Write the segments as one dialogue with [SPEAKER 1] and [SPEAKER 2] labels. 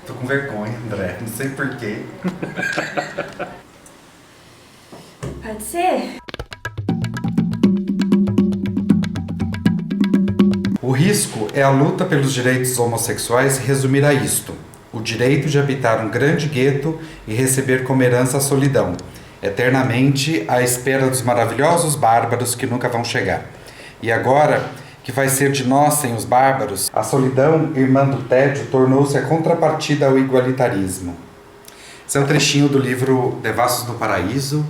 [SPEAKER 1] Tô com vergonha, André. Não sei porquê.
[SPEAKER 2] Pode ser?
[SPEAKER 1] O risco é a luta pelos direitos homossexuais resumir a isto: o direito de habitar um grande gueto e receber como herança a solidão, eternamente à espera dos maravilhosos bárbaros que nunca vão chegar. E agora, que vai ser de nós sem os bárbaros, a solidão, irmã do tédio, tornou-se a contrapartida ao igualitarismo. Esse é um trechinho do livro Devassos no Paraíso,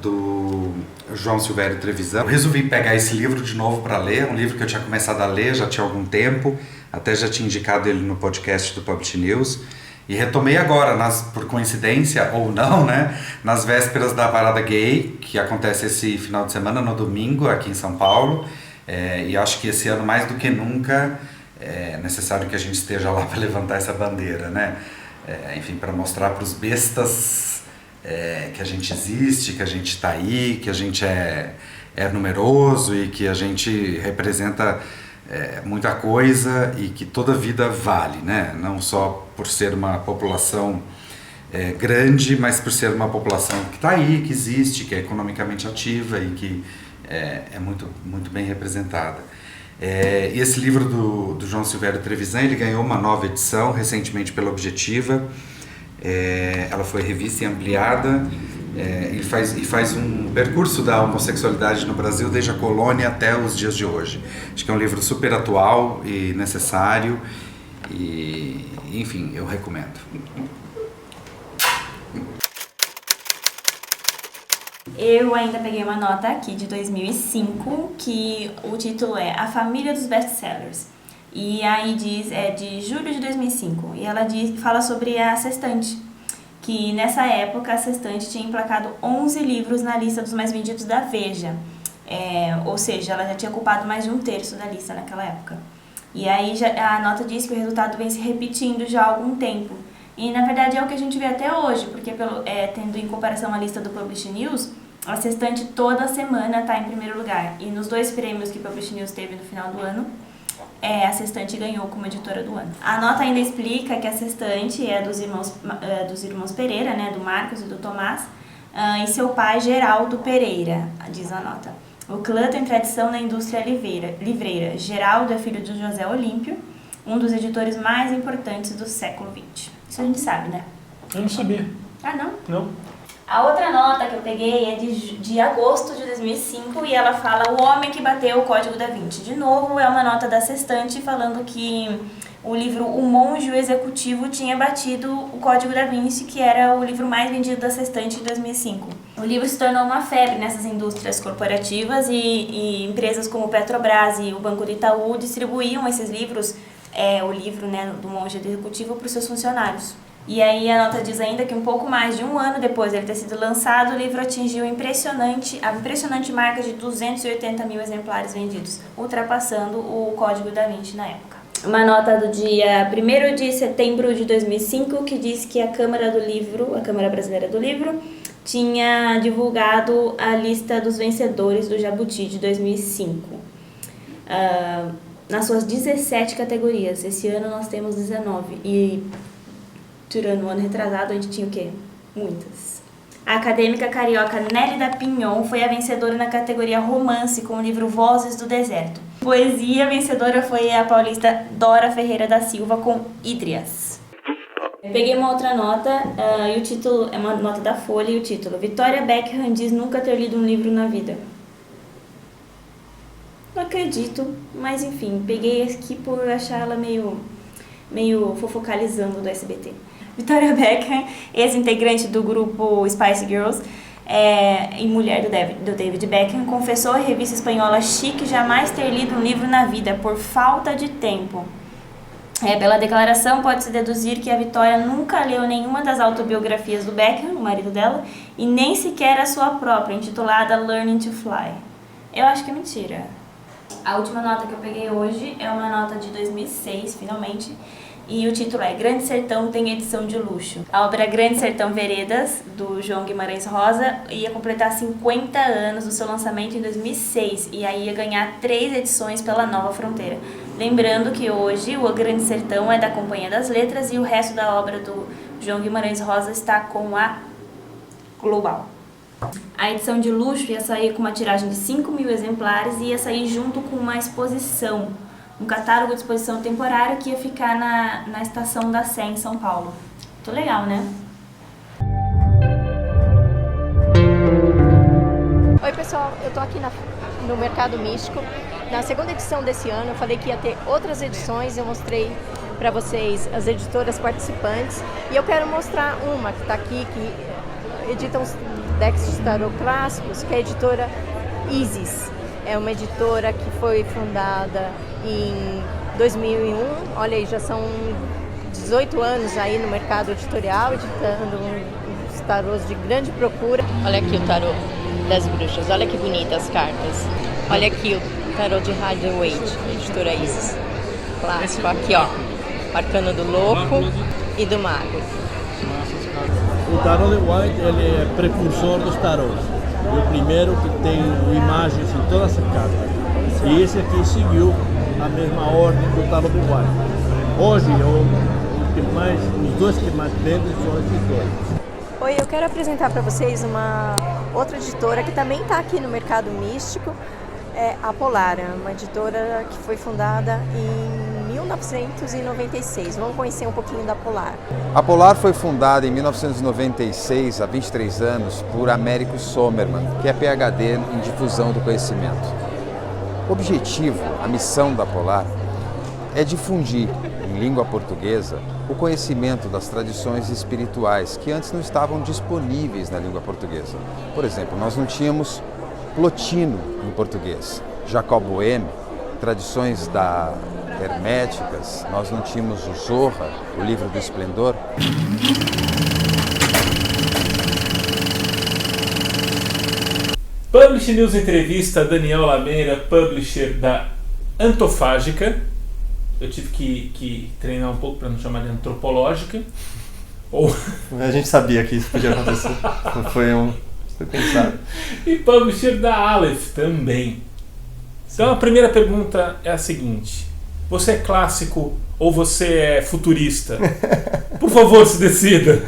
[SPEAKER 1] do João Silvério Trevisan. Eu resolvi pegar esse livro de novo para ler, um livro que eu tinha começado a ler já tinha algum tempo, até já tinha indicado ele no podcast do Publish News, e retomei agora, por coincidência ou não, né, nas vésperas da Parada Gay, que acontece esse final de semana, no domingo, aqui em São Paulo, e acho que esse ano, mais do que nunca, é necessário que a gente esteja lá para levantar essa bandeira, né, enfim, para mostrar para os bestas que a gente existe, que a gente está aí, que a gente é numeroso e que a gente representa muita coisa e que toda vida vale, né? Não só por ser uma população grande, mas por ser uma população que está aí, que existe, que é economicamente ativa e que é muito, muito bem representada. E esse livro do João Silvério Trevisan, ele ganhou uma nova edição recentemente pela Objetiva. Ela foi revista e ampliada. Ele faz um percurso da homossexualidade no Brasil desde a colônia até os dias de hoje. Acho que é um livro super atual e necessário e, enfim, eu recomendo.
[SPEAKER 2] Eu ainda peguei uma nota aqui de 2005, que o título é A Família dos Best-Sellers. E aí é de julho de 2005, e ela fala sobre a Sextante, que nessa época a Sextante tinha emplacado 11 livros na lista dos mais vendidos da Veja, ou seja, ela já tinha ocupado mais de 1/3 da lista naquela época. E aí a nota diz que o resultado vem se repetindo já há algum tempo, e na verdade é o que a gente vê até hoje, porque tendo em comparação a lista do Publish News, a Sextante toda semana está em primeiro lugar, e nos 2 prêmios que o Publish News teve no final do ano, a Sextante ganhou como editora do ano. A nota ainda explica que a Sextante é dos irmãos Pereira, né, do Marcos e do Tomás, e seu pai, Geraldo Pereira, diz a nota. O clã tem tradição na indústria livreira. Geraldo é filho de José Olímpio, um dos editores mais importantes do século XX. Isso a gente sabe, né?
[SPEAKER 3] Eu não sabia.
[SPEAKER 2] Ah, não?
[SPEAKER 3] Não.
[SPEAKER 2] A outra nota que eu peguei é de agosto de 2005 e ela fala O Homem que Bateu o Código da Vinci. De novo, é uma nota da Sextante falando que o livro O Monge e o Executivo tinha batido o Código da Vinci, que era o livro mais vendido da Sextante em 2005. O livro se tornou uma febre nessas indústrias corporativas e empresas como Petrobras e o Banco do Itaú distribuíam esses livros, o livro, né, do Monge e do Executivo, para os seus funcionários. E aí a nota diz ainda que um pouco mais de um ano depois de ele ter sido lançado, o livro atingiu a impressionante marca de 280 mil exemplares vendidos, ultrapassando o Código da Vinci na época. Uma nota do dia 1º de setembro de 2005 que diz que a Câmara Brasileira do Livro, tinha divulgado a lista dos vencedores do Jabuti de 2005. Nas suas 17 categorias. Esse ano nós temos 19 e... tirando o ano retrasado, a gente tinha o quê? Muitas. A acadêmica carioca Nélida Pinhon foi a vencedora na categoria romance com o livro Vozes do Deserto. Poesia vencedora foi a paulista Dora Ferreira da Silva com Hídrias. Eu peguei uma outra nota, e o título é uma nota da Folha, e o título: Victoria Beckham diz nunca ter lido um livro na vida. Não acredito, mas enfim, peguei aqui por achar ela meio fofocalizando do SBT. Victoria Beckham, ex-integrante do grupo Spice Girls e mulher do David Beckham, confessou à revista espanhola Chic jamais ter lido um livro na vida por falta de tempo. Pela declaração, pode-se deduzir que a Victoria nunca leu nenhuma das autobiografias do Beckham, o marido dela, e nem sequer a sua própria, intitulada Learning to Fly. Eu acho que é mentira. A última nota que eu peguei hoje é uma nota de 2006, finalmente, e o título é Grande Sertão tem edição de luxo. A obra Grande Sertão Veredas, do João Guimarães Rosa, ia completar 50 anos do seu lançamento em 2006 e aí ia ganhar 3 edições pela Nova Fronteira. Lembrando que hoje o Grande Sertão é da Companhia das Letras e o resto da obra do João Guimarães Rosa está com a Global. A edição de luxo ia sair com uma tiragem de 5.000 exemplares e ia sair junto com uma exposição, um catálogo de exposição temporário que ia ficar na Estação da Sé, em São Paulo. Muito legal, né?
[SPEAKER 3] Oi pessoal, eu tô aqui no Mercado Místico. Na segunda edição desse ano eu falei que ia ter outras edições, eu mostrei para vocês as editoras participantes e eu quero mostrar uma que está aqui, que edita uns decks de tarô clássicos, que é a editora Isis. É uma editora que foi fundada em 2001, olha aí, já são 18 anos aí no mercado editorial, editando uns tarôs de grande procura. Olha aqui o tarô das bruxas, olha que bonitas as cartas. Olha aqui o tarô de Rider-Waite, editora Isis. Clássico, aqui ó, arcano do louco e do mago.
[SPEAKER 4] O tarô de White ele é precursor dos tarôs. O primeiro que tem imagens em todas as cartas. E esse aqui seguiu a mesma ordem do tarô de White. Hoje, os dois que mais vendem são esses dois.
[SPEAKER 3] Oi, eu quero apresentar para vocês uma outra editora que também está aqui no Mercado Místico, é a Polar, uma editora que foi fundada em 1996. Vamos conhecer um pouquinho da Polar.
[SPEAKER 5] A Polar foi fundada em 1996, há 23 anos, por Américo Sommermann, que é PhD em difusão do conhecimento. O objetivo, a missão da Polar, é difundir em língua portuguesa o conhecimento das tradições espirituais que antes não estavam disponíveis na língua portuguesa. Por exemplo, nós não tínhamos Plotino em português, Jacob Boehme, tradições herméticas, nós não tínhamos o Zorra, o livro do Esplendor.
[SPEAKER 6] Publish News entrevista Daniel Lameira, publisher da Antofágica. Eu tive que treinar um pouco para não chamar de antropológica.
[SPEAKER 7] A gente sabia que isso podia acontecer. Foi pensado.
[SPEAKER 6] E publisher da Aleph também. Então a primeira pergunta é a seguinte: você é clássico ou você é futurista? Por favor, se decida.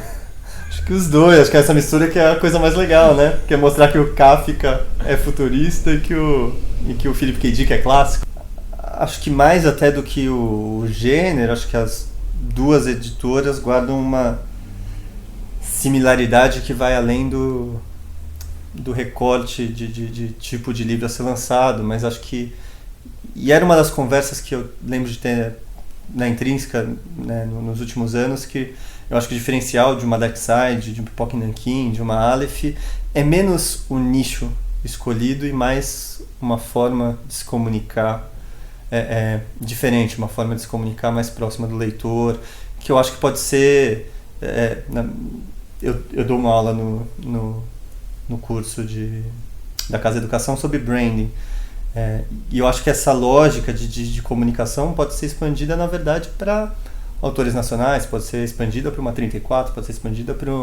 [SPEAKER 7] Acho que os dois, acho que essa mistura que é a coisa mais legal, né? Que é mostrar que o Kafka é futurista e que o Philip K. Dick é clássico. Acho que mais até do que o gênero, acho que as duas editoras guardam uma similaridade que vai além do recorte de tipo de livro a ser lançado, mas acho que... E era uma das conversas que eu lembro de ter na Intrínseca, né, nos últimos anos, que eu acho que o diferencial de uma Darkside, de um Pipoca Nankin, de uma Aleph, é menos o nicho escolhido e mais uma forma de se comunicar diferente, uma forma de se comunicar mais próxima do leitor, que eu acho que pode ser... Eu dou uma aula no curso da Casa Educação sobre branding, e eu acho que essa lógica de comunicação pode ser expandida, na verdade, para autores nacionais, pode ser expandida para uma 34, pode ser expandida para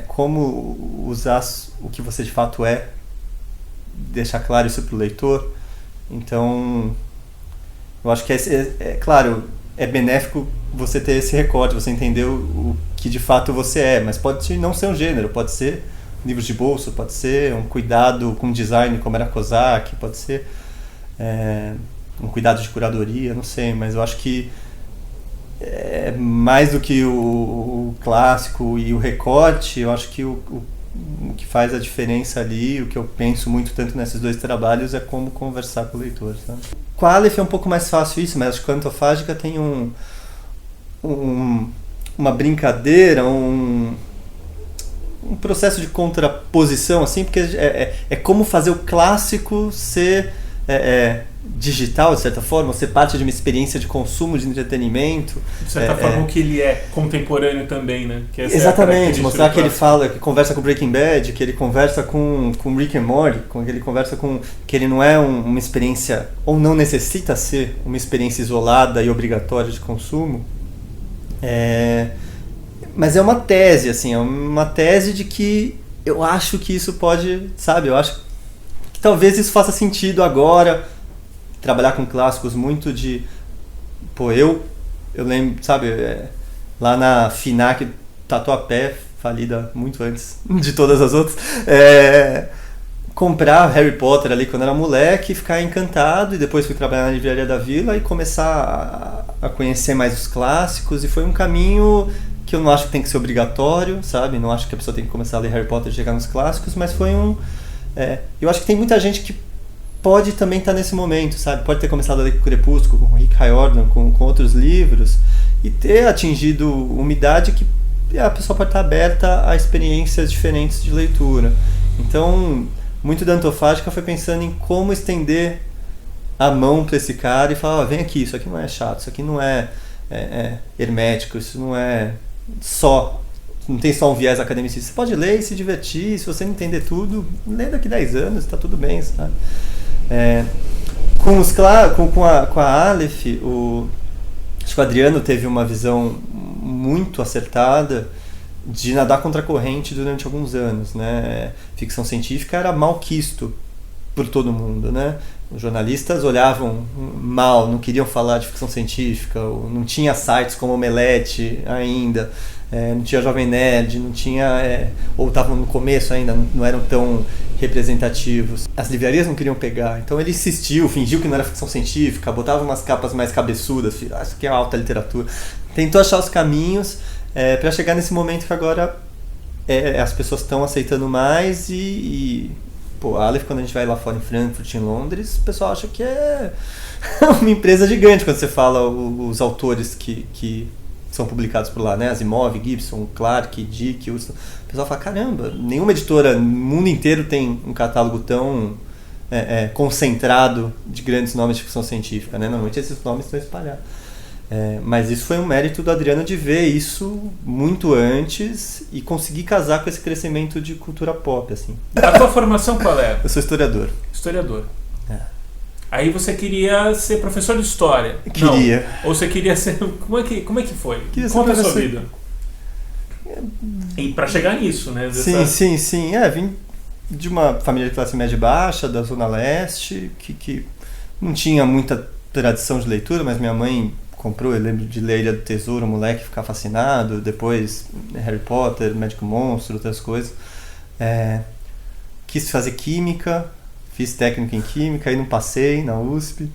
[SPEAKER 7] como usar o que você de fato é, deixar claro isso para o leitor. Então, eu acho que claro, é benéfico você ter esse recorte, você entender o que de fato você é, mas pode não ser um gênero, pode ser livros de bolso, pode ser um cuidado com design como era Kozak, pode ser um cuidado de curadoria, não sei, mas eu acho que mais do que o clássico e o recorte, eu acho que o que faz a diferença ali, o que eu penso muito tanto nesses dois trabalhos é como conversar com o leitor, sabe? Com a Aleph é um pouco mais fácil isso, mas acho que a Antofágica tem uma brincadeira, um processo de contraposição, assim, porque é como fazer o clássico ser digital, de certa forma, ser parte de uma experiência de consumo, de entretenimento.
[SPEAKER 6] De certa forma, o que ele é contemporâneo também, né? Que essa
[SPEAKER 7] exatamente, mostrar que ele fala, que conversa com Breaking Bad, que ele conversa com Rick and Morty, que ele conversa com... que ele não é uma experiência, ou não necessita ser uma experiência isolada e obrigatória de consumo. Mas é uma tese, assim, é uma tese de que eu acho que isso pode, sabe, eu acho que talvez isso faça sentido agora, trabalhar com clássicos muito de... Pô, eu lembro, sabe, lá na FINAC, Tatuapé, falida muito antes de todas as outras, comprar Harry Potter ali quando era moleque, ficar encantado, e depois fui trabalhar na Livraria da Vila e começar a conhecer mais os clássicos, e foi um caminho que eu não acho que tem que ser obrigatório, sabe? Não acho que a pessoa tem que começar a ler Harry Potter e chegar nos clássicos, mas foi eu acho que tem muita gente que pode também estar nesse momento, sabe? Pode ter começado a ler Crepúsculo, com Rick Riordan, com outros livros, e ter atingido uma idade que a pessoa pode estar aberta a experiências diferentes de leitura. Então, muito da Antofágica foi pensando em como estender a mão para esse cara e falar, vem aqui, isso aqui não é chato, isso aqui não é hermético, isso não é não tem só um viés academicista. Você pode ler e se divertir, se você não entender tudo, lê daqui 10 anos, está tudo bem, sabe? Com a Aleph, acho que o Adriano teve uma visão muito acertada de nadar contra a corrente durante alguns anos, né? Ficção científica era mal quisto por todo mundo, né? Os jornalistas olhavam mal, não queriam falar de ficção científica, não tinha sites como Omelete ainda, não tinha Jovem Nerd, não tinha, ou estavam no começo ainda, não eram tão representativos. As livrarias não queriam pegar, então ele insistiu, fingiu que não era ficção científica, botava umas capas mais cabeçudas, isso aqui é alta literatura. Tentou achar os caminhos para chegar nesse momento que agora as pessoas estão aceitando mais Pô, a Aleph, quando a gente vai lá fora em Frankfurt, em Londres, o pessoal acha que é uma empresa gigante quando você fala os autores que são publicados por lá, né? Asimov, Gibson, Clarke, Dick, Huston. O pessoal fala, caramba, nenhuma editora no mundo inteiro tem um catálogo tão concentrado de grandes nomes de ficção científica, né? Normalmente esses nomes estão espalhados. Mas isso foi um mérito do Adriano de ver isso muito antes e conseguir casar com esse crescimento de cultura pop, assim.
[SPEAKER 6] A tua formação qual é?
[SPEAKER 7] Eu sou historiador.
[SPEAKER 6] Historiador. Aí você queria ser professor de história?
[SPEAKER 7] Queria.
[SPEAKER 6] Não. Ou você queria ser... Como é que foi? Conta a sua vida. E para chegar nisso, né?
[SPEAKER 7] Sim. Vim de uma família de classe média baixa, da Zona Leste, que não tinha muita tradição de leitura, mas minha mãe comprou, eu lembro de ler Ilha do Tesouro, moleque, ficar fascinado, depois Harry Potter, Médico Monstro, outras coisas. Quis fazer química, fiz técnico em química, aí não passei na USP,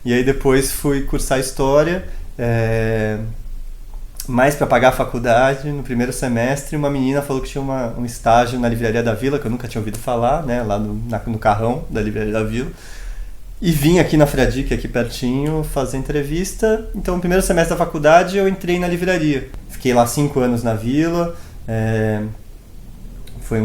[SPEAKER 7] e aí depois fui cursar história, mais para pagar a faculdade. No primeiro semestre, uma menina falou que tinha um estágio na Livraria da Vila, que eu nunca tinha ouvido falar, né, lá no carrão da Livraria da Vila. E vim aqui na Fradique, aqui pertinho, fazer entrevista. Então, no primeiro semestre da faculdade, eu entrei na livraria. Fiquei lá 5 anos na Vila. Foi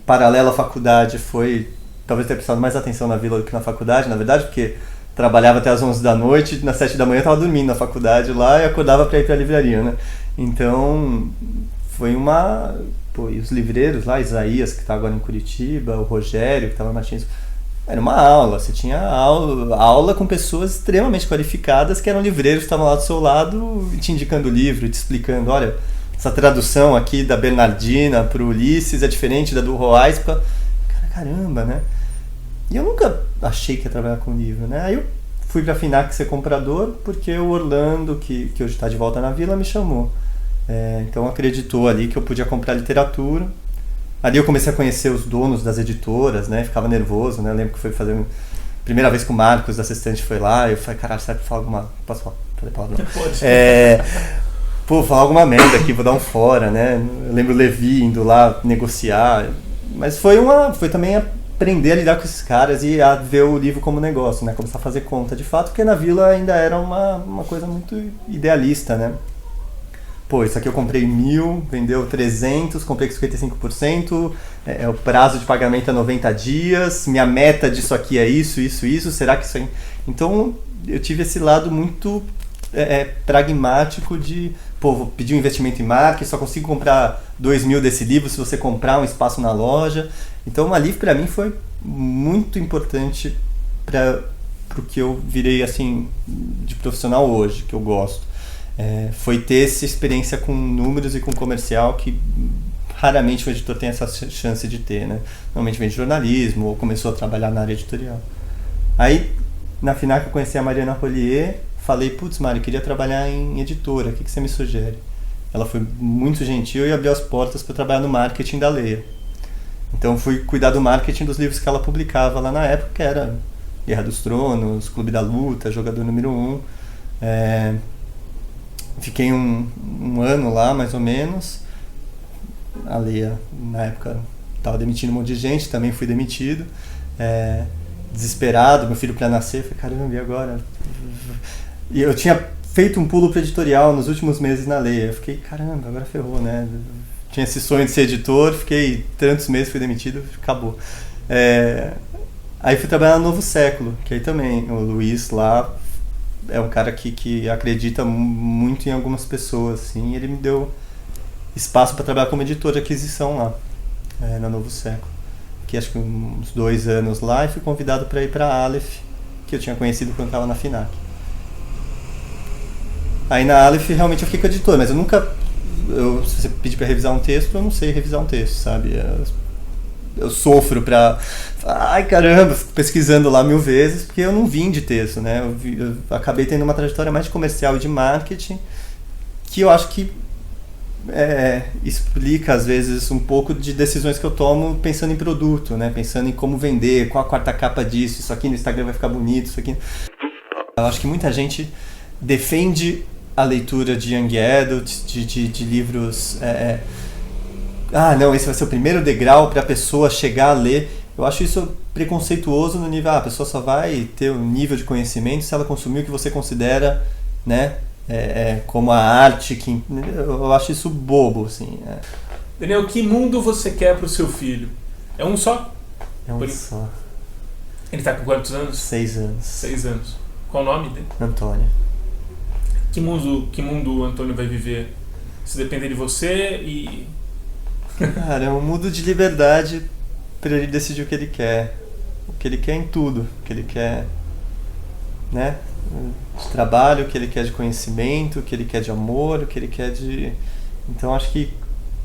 [SPEAKER 7] paralelo à faculdade, foi talvez ter prestado mais atenção na Vila do que na faculdade, na verdade, porque trabalhava até às 11 da noite, nas 7 da manhã eu estava dormindo na faculdade lá e acordava para ir para a livraria, né? Então, foi uma... Pô, e os livreiros lá, Isaías, que está agora em Curitiba, o Rogério, que estava em Martins... Era uma aula, você tinha aula com pessoas extremamente qualificadas que eram livreiros, que estavam lá do seu lado te indicando o livro, te explicando, olha, essa tradução aqui da Bernardina para o Ulisses é diferente da do Roais. Caramba, né? E eu nunca achei que ia trabalhar com livro, né? Aí eu fui para a FINAC ser comprador, porque o Orlando, que hoje está de volta na Vila, me chamou. Então acreditou ali que eu podia comprar literatura. Ali eu comecei a conhecer os donos das editoras, né? Ficava nervoso, né? Eu lembro que foi fazer... Primeira vez que o Marcos, assistente, foi lá, eu falei, caralho, será que eu falo alguma... Posso falar? Pode. Pô, falar alguma merda aqui, vou dar um fora, né? Eu lembro o Levi indo lá negociar. Mas foi também aprender a lidar com esses caras e a ver o livro como negócio, né? Começar a fazer conta de fato, porque na Vila ainda era uma coisa muito idealista, né? Pô, isso aqui eu comprei 1.000, vendeu 300, comprei com 55%, o prazo de pagamento é 90 dias, minha meta disso aqui é isso, será que isso é... Então, eu tive esse lado muito pragmático de, pô, vou pedir um investimento em marketing, só consigo comprar 2.000 desse livro se você comprar um espaço na loja. Então, uma Livre para mim foi muito importante para o que eu virei, assim, de profissional hoje, que eu gosto. Foi ter essa experiência com números e com comercial que raramente o editor tem essa chance de ter, né? Normalmente vem de jornalismo ou começou a trabalhar na área editorial. Aí na FINAC eu conheci a Mariana Rollier, falei, putz, Mari, eu queria trabalhar em editora, o que você me sugere? Ela foi muito gentil e abriu as portas para trabalhar no marketing da Leia. Então fui cuidar do marketing dos livros que ela publicava lá na época, que era Guerra dos Tronos, Clube da Luta, Jogador Número 1. Fiquei um ano lá, mais ou menos. A Leia, na época, estava demitindo um monte de gente, também fui demitido. Desesperado, meu filho para nascer, falei, caramba, e agora? E eu tinha feito um pulo para editorial nos últimos meses na Leia. Eu fiquei, caramba, agora ferrou, né? Tinha esse sonho de ser editor, fiquei tantos meses, fui demitido, acabou. Aí fui trabalhar no Novo Século, que aí também o Luiz lá é um cara que acredita muito em algumas pessoas, assim, e ele me deu espaço para trabalhar como editor de aquisição lá, no Novo Século. Fiquei acho que uns 2 anos lá e fui convidado para ir para a Aleph, que eu tinha conhecido quando estava na FINAC. Aí na Aleph realmente eu fiquei com o editor, mas eu nunca... se você pedir para revisar um texto, eu não sei revisar um texto, sabe? Eu sofro pra... Ai, caramba, fico pesquisando lá 1000 vezes, porque eu não vim de texto, né? Eu acabei tendo uma trajetória mais de comercial e de marketing, que eu acho que explica, às vezes, um pouco de decisões que eu tomo pensando em produto, né? Pensando em como vender, qual a quarta capa disso, isso aqui no Instagram vai ficar bonito, isso aqui... Eu acho que muita gente defende a leitura de young adult, de livros... não, esse vai ser o primeiro degrau para a pessoa chegar a ler. Eu acho isso preconceituoso no nível, a pessoa só vai ter um nível de conhecimento se ela consumir o que você considera, né, como a arte. Eu acho isso bobo, assim.
[SPEAKER 6] Daniel, que mundo você quer para o seu filho? É um só?
[SPEAKER 7] É um só.
[SPEAKER 6] Ele está com quantos anos?
[SPEAKER 7] 6 anos.
[SPEAKER 6] 6 anos. Qual o nome dele?
[SPEAKER 7] Antônio.
[SPEAKER 6] Que mundo o Antônio vai viver? Se depender de você e...
[SPEAKER 7] Cara, é um mundo de liberdade para ele decidir o que ele quer. O que ele quer em tudo. O que ele quer, né? De trabalho, o que ele quer de conhecimento, o que ele quer de amor, o que ele quer de... Então acho que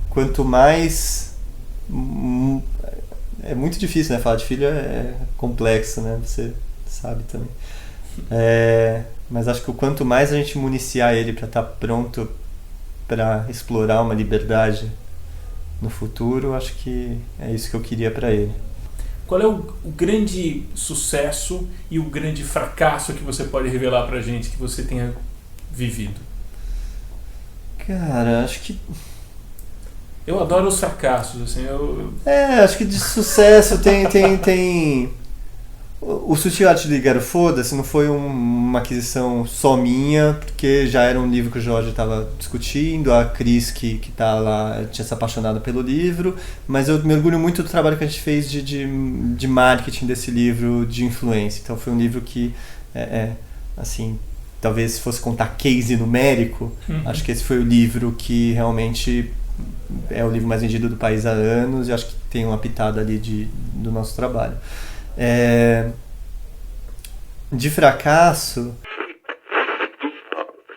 [SPEAKER 7] quanto mais... É muito difícil, né? Falar de filho é complexo, né? Você sabe também. Mas acho que o quanto mais a gente municiar ele para estar pronto para explorar uma liberdade no futuro, acho que é isso que eu queria para ele.
[SPEAKER 6] Qual é o grande sucesso e o grande fracasso que você pode revelar pra gente que você tenha vivido?
[SPEAKER 7] Cara, acho que...
[SPEAKER 6] Eu adoro os fracassos, assim,
[SPEAKER 7] acho que de sucesso tem... O Sutil Arte de Ligar o Foda-se não foi uma aquisição só minha, porque já era um livro que o Jorge estava discutindo, a Cris, que tá lá, tinha se apaixonado pelo livro, mas eu me orgulho muito do trabalho que a gente fez de marketing desse livro, de influência. Então foi um livro que, assim, talvez se fosse contar case numérico, acho que esse foi o livro que realmente é o livro mais vendido do país há anos, e acho que tem uma pitada ali do nosso trabalho. De fracasso,